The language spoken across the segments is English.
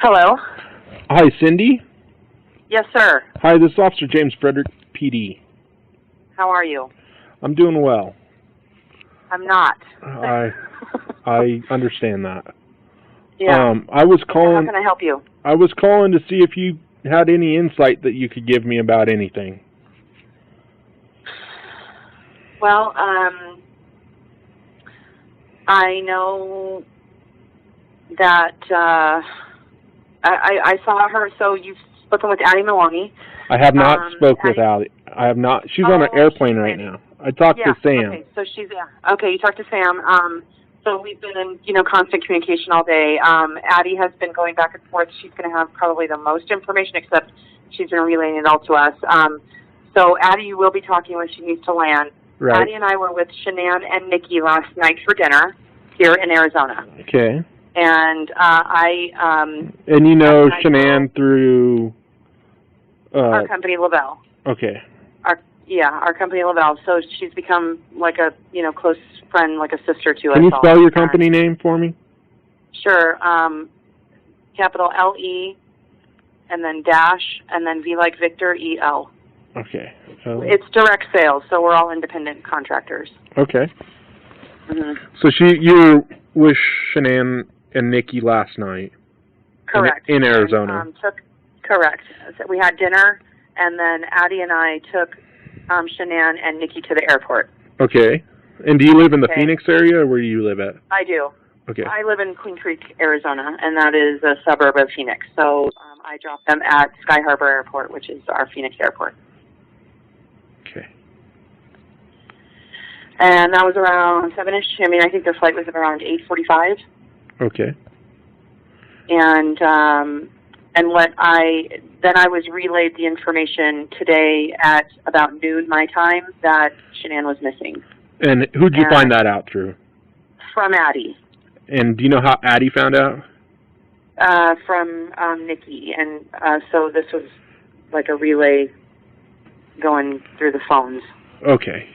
Hello? Hi, Cindy. Yes, sir. Hi, this is Officer James Frederick, PD. How are you? I'm doing well. I'm not. I understand that. Yeah. I was calling. How can I help you? I was calling to see if you had any insight that you could give me about anything. Well, I know that I saw her. So you've spoken with Addie Milwaukee. I have not spoke with Addie. I have not. She's on an airplane right now. I talked to Sam. Okay, so she's okay. You talked to Sam. So we've been in constant communication all day. Addie has been going back and forth. She's going to have probably the most information, except she's been relaying it all to us. So Addie, you will be talking when she needs to land. Right. Addie and I were with Shanann and Nikki last night for dinner here in Arizona. Okay. And and you know Shanann through our company, Lavelle. Okay. Our company, Lavelle. So she's become like a close friend, like a sister to us. Can you spell your company name for me? Sure. Capital L-E, and then dash, and then V like Victor, E-L. Okay. It's direct sales, so we're all independent contractors. Okay. Mm-hmm. So you were with Shanann and Nikki last night. Correct. In Arizona. Correct. So we had dinner, and then Addie and I took Shanann and Nikki to the airport. Okay. And do you live in the Phoenix area, or where do you live at? I do. Okay. I live in Queen Creek, Arizona, and that is a suburb of Phoenix. So I dropped them at Sky Harbor Airport, which is our Phoenix airport. Okay. And that was around 7-ish. I mean, I think their flight was around 8:45. Okay. And what I was relayed the information today at about noon my time that Shanann was missing. And who'd you find that out through? From Addie. And do you know how Addie found out? From Nikki. And so this was like a relay going through the phones. Okay.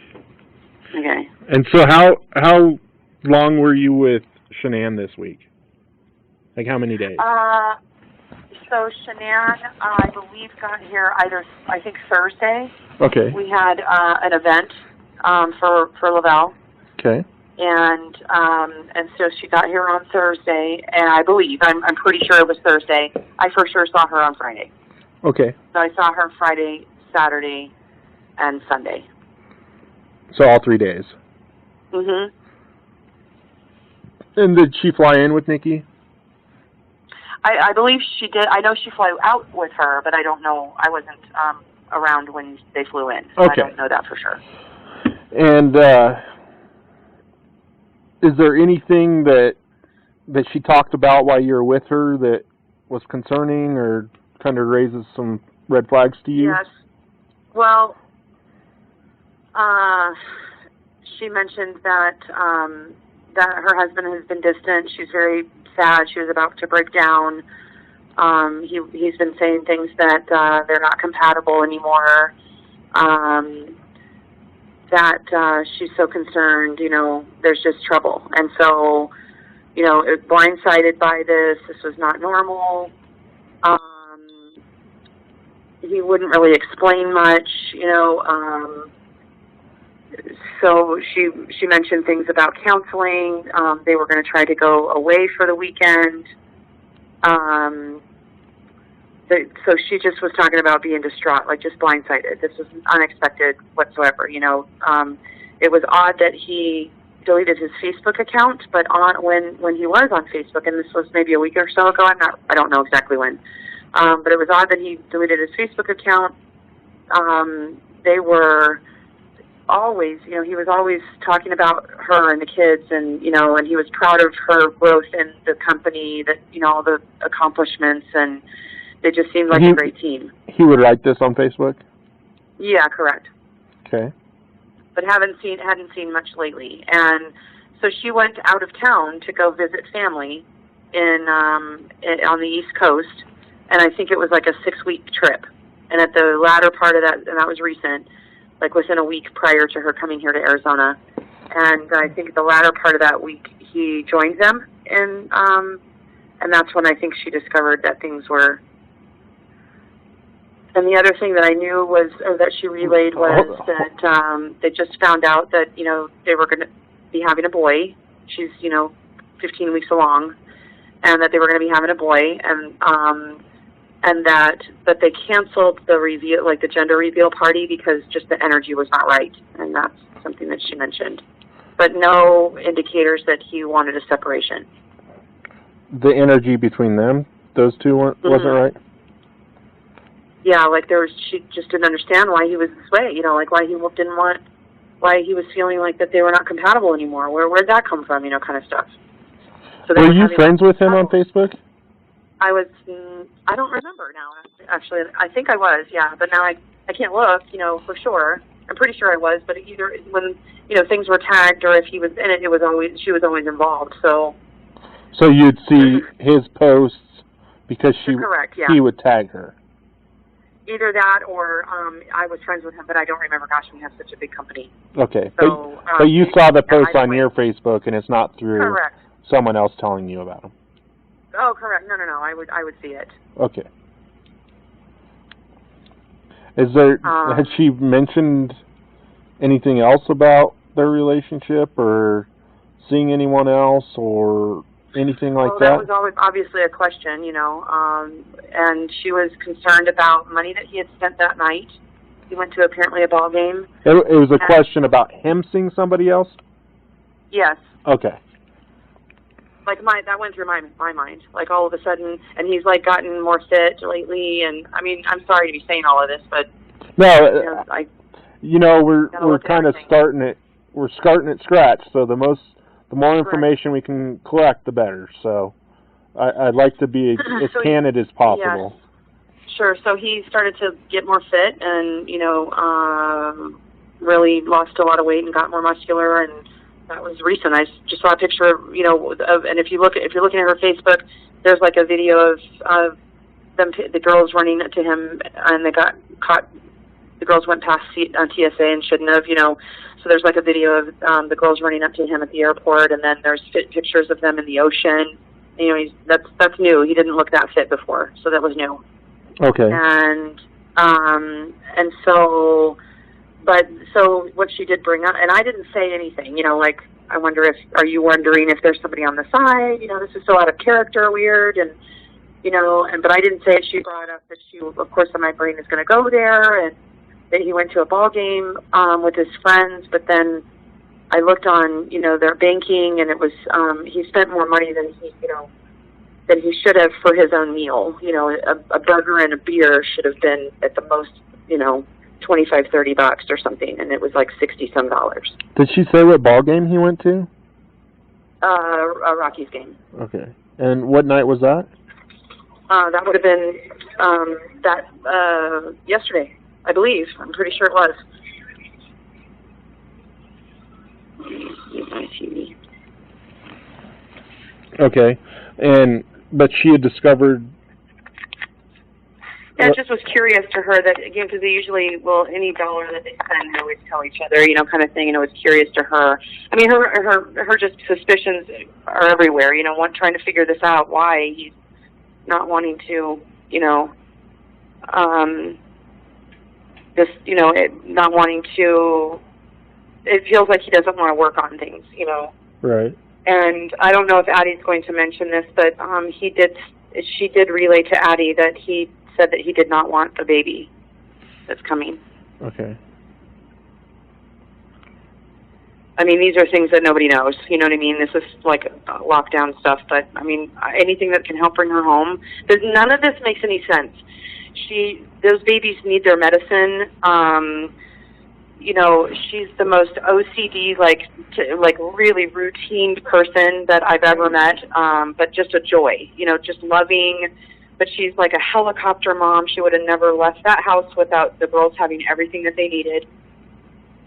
Okay. And so how long were you with Shanann this week? Like how many days? So Shanann, I believe, got here I think Thursday. Okay. We had an event for Lavelle. Okay. And so she got here on Thursday, and I believe, I'm pretty sure it was Thursday. I for sure saw her on Friday. Okay. So I saw her Friday, Saturday, and Sunday. So all 3 days. Mm-hmm. And did she fly in with Nikki? I believe she did. I know she flew out with her, but I don't know. I wasn't around when they flew in, so okay. I don't know that for sure. And is there anything that she talked about while you were with her that was concerning or kind of raises some red flags to you? Yes. Well, she mentioned that her husband has been distant. She's very sad. She was about to break down. He's been saying things that they're not compatible anymore. That she's so concerned, there's just trouble. And so, blindsided by this was not normal. He wouldn't really explain much, so she mentioned things about counseling. They were going to try to go away for the weekend. So she just was talking about being distraught, like just blindsided. This was unexpected whatsoever. It was odd that he deleted his Facebook account, but when he was on Facebook, and this was maybe a week or so ago, I don't know exactly when, but it was odd that he deleted his Facebook account. They were always, he was always talking about her and the kids, and and he was proud of her growth in the company, that all the accomplishments, and they just seemed like a great team. He would write this on Facebook? Yeah, correct. Okay. But hadn't seen much lately, and so she went out of town to go visit family on the East Coast, and I think it was like a 6-week trip. And at the latter part of that, and that was recent, like within a week prior to her coming here to Arizona, and I think the latter part of that week he joined them in And that's when I think she discovered that things were. And the other thing that I knew was, or that she relayed, was that they just found out that, you know, they were going to be having a boy. She's, you know, 15 weeks along, and that they were going to be having a boy, and that they canceled the reveal, like the gender reveal party, because just the energy was not right, and that's something that she mentioned. But no indicators that he wanted a separation. The energy between them, those two wasn't right? Yeah, like she just didn't understand why he was this way, you know, like why he was feeling like that they were not compatible anymore. Where'd that come from, you know, kind of stuff. So were you friends with him on Facebook? I don't remember now, actually. I think I was, yeah, but now I can't look, you know, for sure. I'm pretty sure I was, but either when, you know, things were tagged or if he was in it, she was always involved, so. So you'd see his posts because correct, yeah. He would tag her. Either that or I was friends with him, but I don't remember. Gosh, we have such a big company. Okay, so, but you saw the post on your Facebook, and it's not through someone else telling you about him. Oh, correct. No. I would see it. Okay. Has she mentioned anything else about their relationship or seeing anyone else or anything like that? That was always obviously a question, you know, and she was concerned about money that he had spent that night. He went to apparently a ball game. It was a question about him seeing somebody else? Yes. Okay. Like that went through my mind. Like all of a sudden, and he's like gotten more fit lately. And I mean, I'm sorry to be saying all of this, but no, we're kind of starting it. We're starting at scratch. So the more information we can collect, the better. So I'd like to be as candid as possible. Yes. Sure. So he started to get more fit, and you know, really lost a lot of weight and got more muscular, and that was recent. I just saw a picture, you know, and if you're looking at her Facebook, there's like a video of them, the girls running to him, and they got caught. The girls went past on TSA and shouldn't have, you know. So there's like a video of the girls running up to him at the airport, and then there's pictures of them in the ocean. You know, that's new. He didn't look that fit before, so that was new. Okay. And so. But so what she did bring up, and I didn't say anything, you know, like, are you wondering if there's somebody on the side? You know, this is so out of character, weird, and, you know, but I didn't say it. She brought up that of course, my brain is going to go there, and that he went to a ball game with his friends, but then I looked on, you know, their banking, and it was, he spent more money than he should have for his own meal. You know, a burger and a beer should have been at the most, you know, $25-$30 or something, and it was like $60-some. Did she say what ball game he went to? A Rockies game. Okay. And what night was that? That would have been yesterday, I believe. I'm pretty sure it was. TV. Okay. But she had discovered. Yeah, it just was curious to her that, again, because they usually, any dollar that they spend, they always tell each other, you know, kind of thing, and it was curious to her. I mean, her just suspicions are everywhere, you know, trying to figure this out, why he's not wanting to, you know, not wanting to, it feels like he doesn't want to work on things, you know. Right. And I don't know if Addie's going to mention this, but she did relay to Addie that he said that he did not want a baby that's coming. Okay. I mean, these are things that nobody knows. You know what I mean? This is like lockdown stuff, but I mean, anything that can help bring her home. None of this makes any sense. Those babies need their medicine. You know, she's the most OCD, like really routine person that I've ever met. But just a joy. You know, just loving. But she's like a helicopter mom. She would have never left that house without the girls having everything that they needed.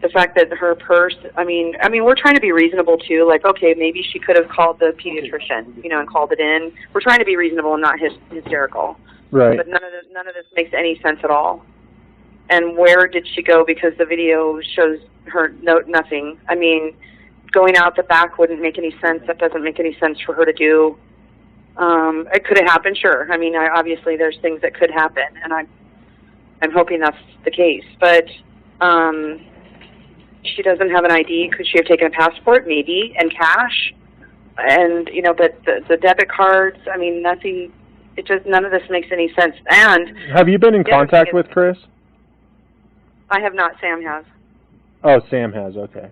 The fact that her purse, I mean, we're trying to be reasonable too. Like, okay, maybe she could have called the pediatrician, you know, and called it in. We're trying to be reasonable and not hysterical. Right. But none of this makes any sense at all. And where did she go? Because the video shows her nothing. I mean, going out the back wouldn't make any sense. That doesn't make any sense for her to do. It could have happened, sure. I mean, obviously there's things that could happen, and I'm hoping that's the case. But she doesn't have an ID. Could she have taken a passport? Maybe, and cash. And, you know, but the debit cards, I mean, nothing, none of this makes any sense. And have you been in contact with Chris? I have not. Sam has. Oh, Sam has, okay.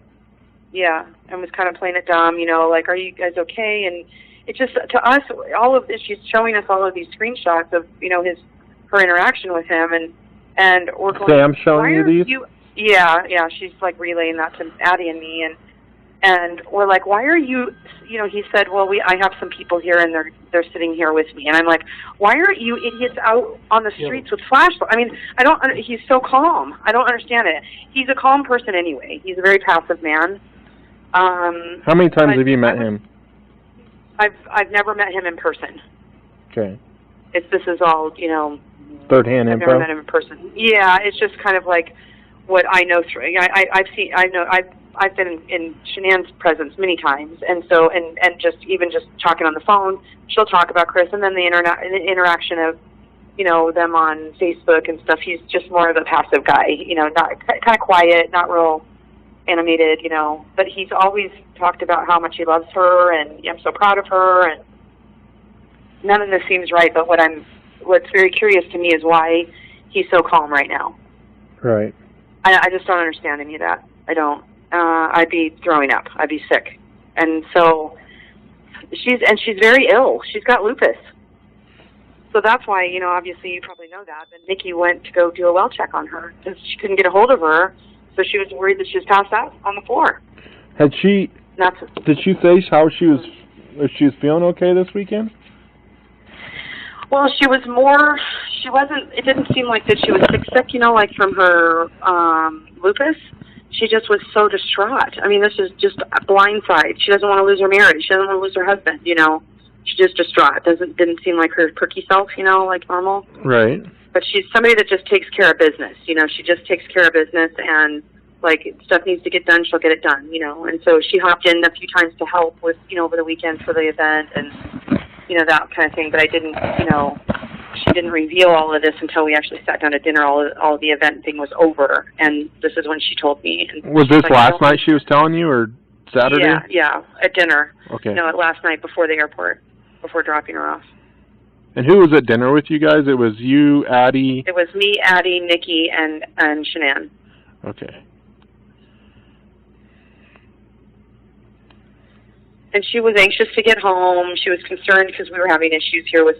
Yeah, and was kind of playing it dumb, you know, like, are you guys okay? And it just, to us, all of this, she's showing us all of these screenshots of, you know, her interaction with him, and we're going, Sam showing you these? Yeah, she's like relaying that to Addie and me, and we're like, why are you, you know, he said, well, I have some people here, and they're sitting here with me, and I'm like, why aren't you idiots out on the streets with flashlights? I mean, he's so calm. I don't understand it. He's a calm person anyway. He's a very passive man. How many times have you met him? I've never met him in person. Okay. This is all, you know, third-hand info. I've never met him in person. Yeah, it's just kind of like what I know through. I've been in Shanann's presence many times, and so and just talking on the phone, she'll talk about Chris, and then the interaction of, you know, them on Facebook and stuff. He's just more of a passive guy, you know, not kind of quiet, not real animated, you know. But he's always talked about how much he loves her, and I'm so proud of her, and none of this seems right. But what's very curious to me is why he's so calm right now. Right. I just don't understand any of that. I don't. I'd be throwing up. I'd be sick. And so she's very ill. She's got lupus. So that's why, you know, obviously you probably know that. And Nikki went to go do a well check on her because she couldn't get a hold of her. So she was worried that she was passed out on the floor. Did she say how if she was feeling okay this weekend? Well, it didn't seem like that she was sick, you know, like from her lupus. She just was so distraught. I mean, this is just a blindside. She doesn't want to lose her marriage. She doesn't want to lose her husband, you know. She's just distraught. Didn't seem like her perky self, you know, like normal. Right. But she's somebody that just takes care of business, you know. She just takes care of business, and, like, stuff needs to get done, she'll get it done, you know. And so she hopped in a few times to help with, you know, over the weekend for the event and, you know, that kind of thing. But I didn't, you know, she didn't reveal all of this until we actually sat down at dinner. All of the event thing was over, and this is when she told me. And was this last night she was telling you, or Saturday? Yeah, at dinner. Okay. You know, last night before the airport, before dropping her off. And who was at dinner with you guys? It was you, Addie? It was me, Addie, Nikki, and Shanann. Okay. And she was anxious to get home. She was concerned because we were having issues here with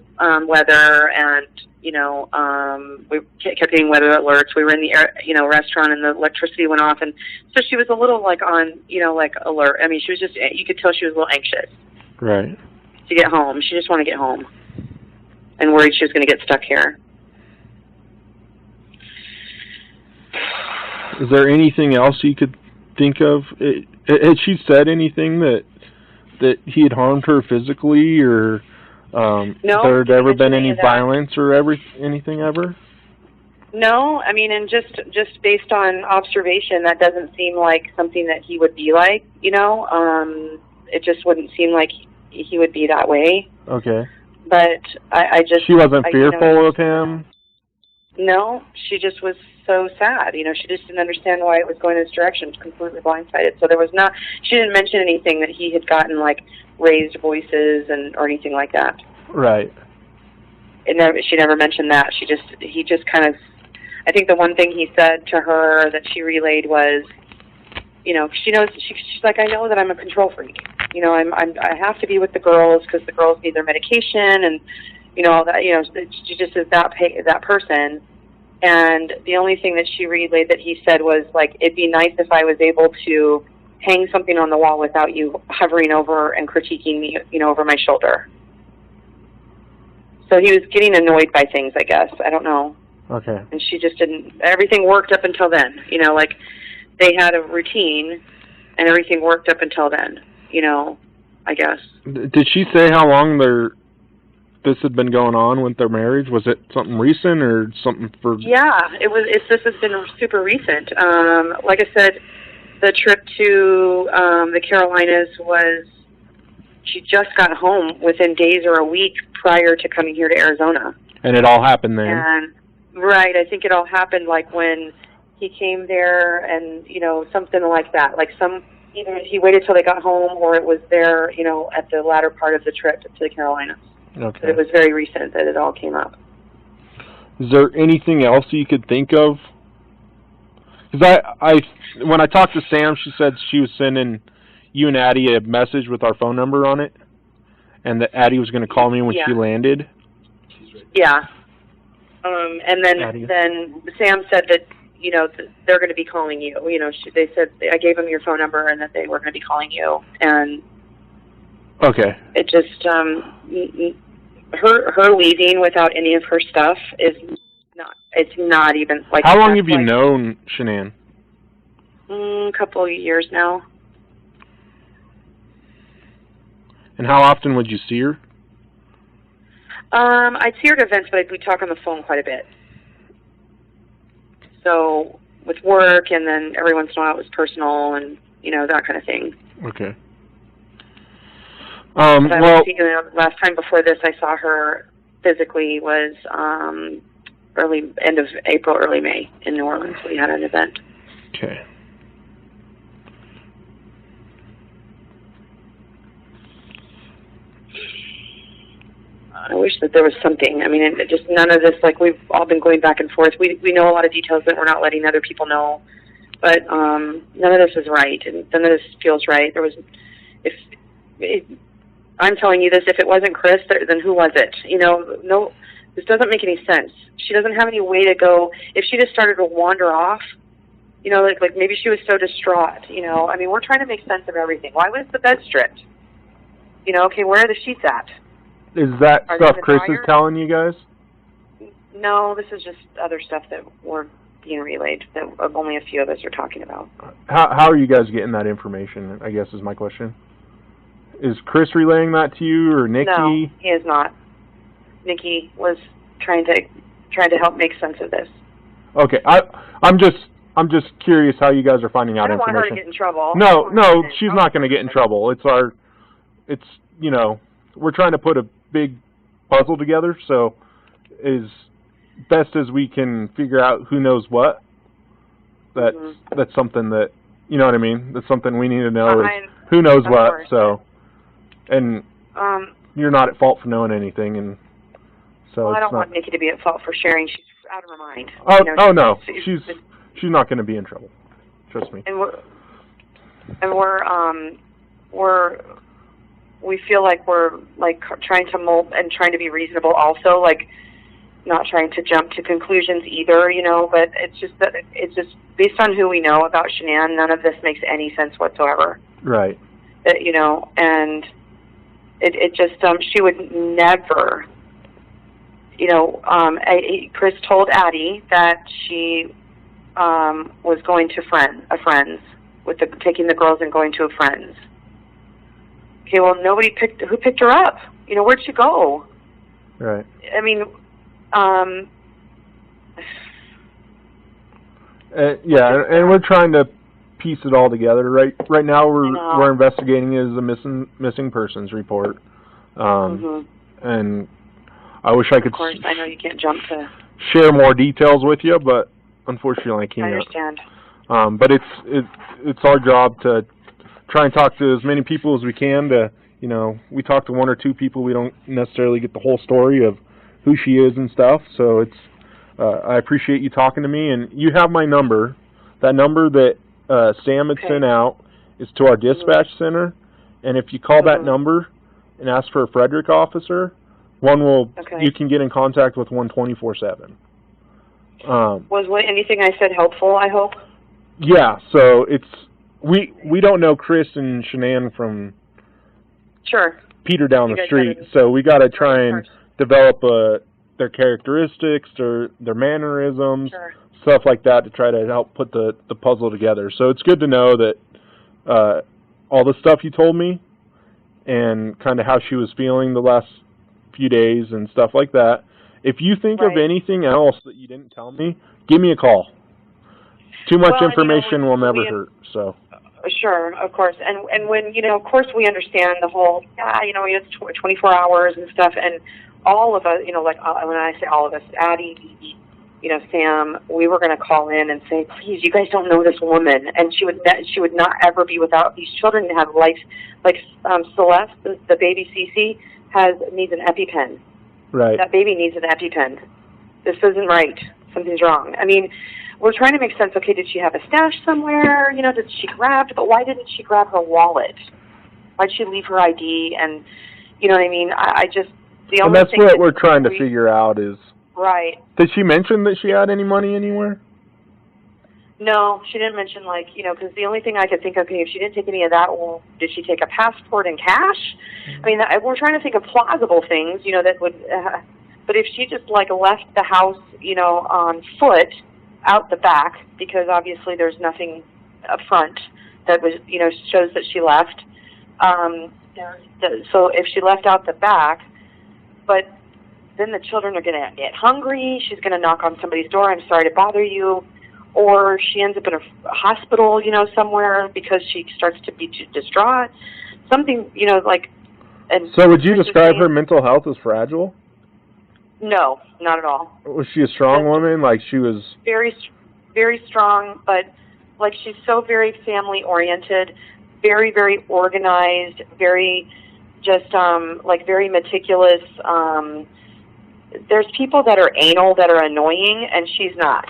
weather, and, you know, we kept getting weather alerts. We were in the restaurant, and the electricity went off, and so she was a little like on, you know, like alert. I mean, she was just, you could tell she was a little anxious. Right. To get home. She just wanted to get home, and worried she was going to get stuck here. Is there anything else you could think of? Had she said anything that he had harmed her physically, or no, there had ever been any violence or anything ever? No, I mean, and just based on observation, that doesn't seem like something that he would be like, you know. It just wouldn't seem like he would be that way. Okay. But I just... She wasn't fearful of him? No, she just was so sad. You know, she just didn't understand why it was going in this direction. Completely blindsided. So there was not... She didn't mention anything that he had gotten, like, raised voices or anything like that. Right. She never mentioned that. He just kind of... I think the one thing he said to her that she relayed was, you know, she's like, I know that I'm a control freak. You know, I have to be with the girls because the girls need their medication, and, you know, all that. You know, she just is that person. And the only thing that she relayed that he said was, like, it'd be nice if I was able to hang something on the wall without you hovering over and critiquing me, you know, over my shoulder. So he was getting annoyed by things, I guess. I don't know. Okay. And she just didn't, everything worked up until then. You know, like, they had a routine, and everything worked up until then, you know, I guess. Did she say how long this had been going on with their marriage? Was it something recent or something for... Yeah, this has been super recent. Like I said, the trip to the Carolinas was she just got home within days or a week prior to coming here to Arizona. And it all happened then. And right, I think it all happened like when he came there, and something like that. Like either he waited till they got home, or it was there, at the latter part of the trip to the Carolinas. Okay. But it was very recent that it all came up. Is there anything else you could think of? Because when I talked to Sam, she said she was sending you and Addie a message with our phone number on it, and that Addie was going to call me when she landed. Yeah. And then Sam said that they're going to be calling you. They said I gave them your phone number and that they were going to be calling you. And okay. It just her leaving without any of her stuff is not. It's not even like. How long have you known Shanann? A couple of years now. And how often would you see her? I'd see her at events, but we talk on the phone quite a bit. So with work, and then every once in a while it was personal, and that kind of thing. Okay. Last time before this, I saw her physically was end of April, early May in New Orleans. We had an event. Okay. I wish that there was something. I mean, just none of this, like, we've all been going back and forth. We know a lot of details that we're not letting other people know, but none of this is right, and none of this feels right. I'm telling you this, if it wasn't Chris, then who was it? No, this doesn't make any sense. She doesn't have any way to go. If she just started to wander off, like maybe she was so distraught, I mean, we're trying to make sense of everything. Why was the bed stripped? Okay, where are the sheets at? Is that stuff Chris is telling you guys? No, this is just other stuff that we're being relayed that only a few of us are talking about. How are you guys getting that information, I guess is my question. Is Chris relaying that to you, or Nikki? No, he is not. Nikki was trying to help make sense of this. Okay, I'm just curious how you guys are finding out information. I don't want her to get in trouble. No, she's not going to get in trouble. We're trying to put a big puzzle together, so as best as we can figure out who knows what, that's something that, you know what I mean? That's something we need to know is who knows what, course. So, and you're not at fault for knowing anything, and so I don't want Nikki to be at fault for sharing. She's out of her mind. No, she's not going to be in trouble. Trust me. And we feel like we're like trying to mold and trying to be reasonable also, like not trying to jump to conclusions either, but it's just based on who we know about Shanann, none of this makes any sense whatsoever. Right. And it just, she would never, Chris told Addie that she was going to a friend's, taking the girls and going to a friend's. Okay, well, who picked her up? Where'd she go? Right. I mean, yeah, and we're trying to piece it all together. Right now, we're investigating it as a missing persons report. And I wish I could. Of course, I know you can't jump to share more details with you, but unfortunately, I can't. I understand. But it's our job to try and talk to as many people as we can. We talk to one or two people. We don't necessarily get the whole story of who she is and stuff. So it's I appreciate you talking to me, and you have my number. That number that Sam had sent out is to our dispatch center, and if you call that number and ask for a Frederick officer, you can get in contact with 124/7. Was anything I said helpful, I hope? Yeah, so we don't know Chris and Shanann from Peter down the street, so we got to try and develop their characteristics, their mannerisms, stuff like that to try to help put the puzzle together. So it's good to know that all the stuff you told me and kind of how she was feeling the last few days and stuff like that. If you think of anything else that you didn't tell me, give me a call. Too much information will never hurt. So Sure, of course. And when, of course we understand the whole, it's 24 hours and stuff, and all of us, like when I say all of us, Addie, Sam, we were going to call in and say, please, you guys don't know this woman, and she would not ever be without these children to have life. Like Celeste, the baby Cece, needs an EpiPen. Right. That baby needs an EpiPen. This isn't right. Something's wrong. I mean, we're trying to make sense. Okay, did she have a stash somewhere? Did she grab? But why didn't she grab her wallet? Why'd she leave her ID? And you know what I mean? I just the only and that's thing what we're trying to figure out is. Right. Did she mention that she had any money anywhere? No, she didn't mention, because the only thing I could think of, if she didn't take any of that, well, did she take a passport and cash? I mean, we're trying to think of plausible things, that would, but if she just, left the house, on foot, out the back, because obviously there's nothing up front that was, shows that she left, so if she left out the back, but then the children are going to get hungry, she's going to knock on somebody's door, I'm sorry to bother you, or she ends up in a hospital, somewhere because she starts to be too distraught. Something, And so would you describe her mental health as fragile? No, not at all. Was she a strong woman? Like she was... Very, very strong, but she's so very family-oriented, very, very organized, very just, very meticulous. There's people that are anal that are annoying, and she's not.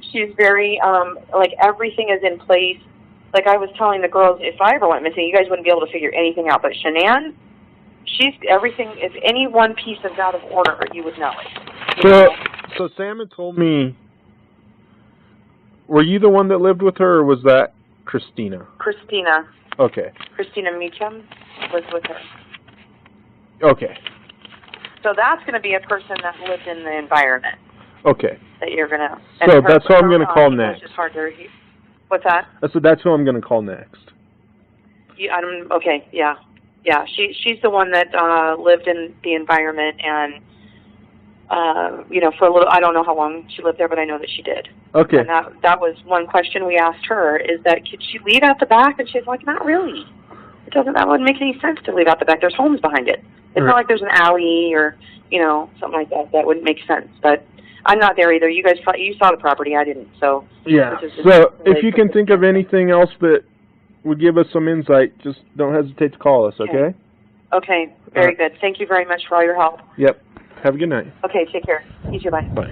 She's very, everything is in place. Like I was telling the girls, if I ever went missing, you guys wouldn't be able to figure anything out. But Shanann, she's everything. If any one piece is out of order, you would know it. So Sam had told me, were you the one that lived with her, or was that Christina? Christina. Okay. Christina Meacham was with her. Okay. So that's going to be a person that lived in the environment. Okay. That you're going to... So that's who I'm going to call next. It's hard to... What's that? So that's who I'm going to call next. Okay, yeah. Yeah, she's the one that lived in the environment and, for a little... I don't know how long she lived there, but I know that she did. Okay. And that was one question we asked her, is that could she leave out the back? And she's like, not really. That wouldn't make any sense to leave out the back. There's homes behind it. It's not like there's an alley or, something like that. That wouldn't make sense. But I'm not there either. You guys saw the property. I didn't. So yeah. So if you can think of anything else that would give us some insight, just don't hesitate to call us, okay? Okay. Very good. Thank you very much for all your help. Yep. Have a good night. Okay. Take care. You too. Bye. Bye.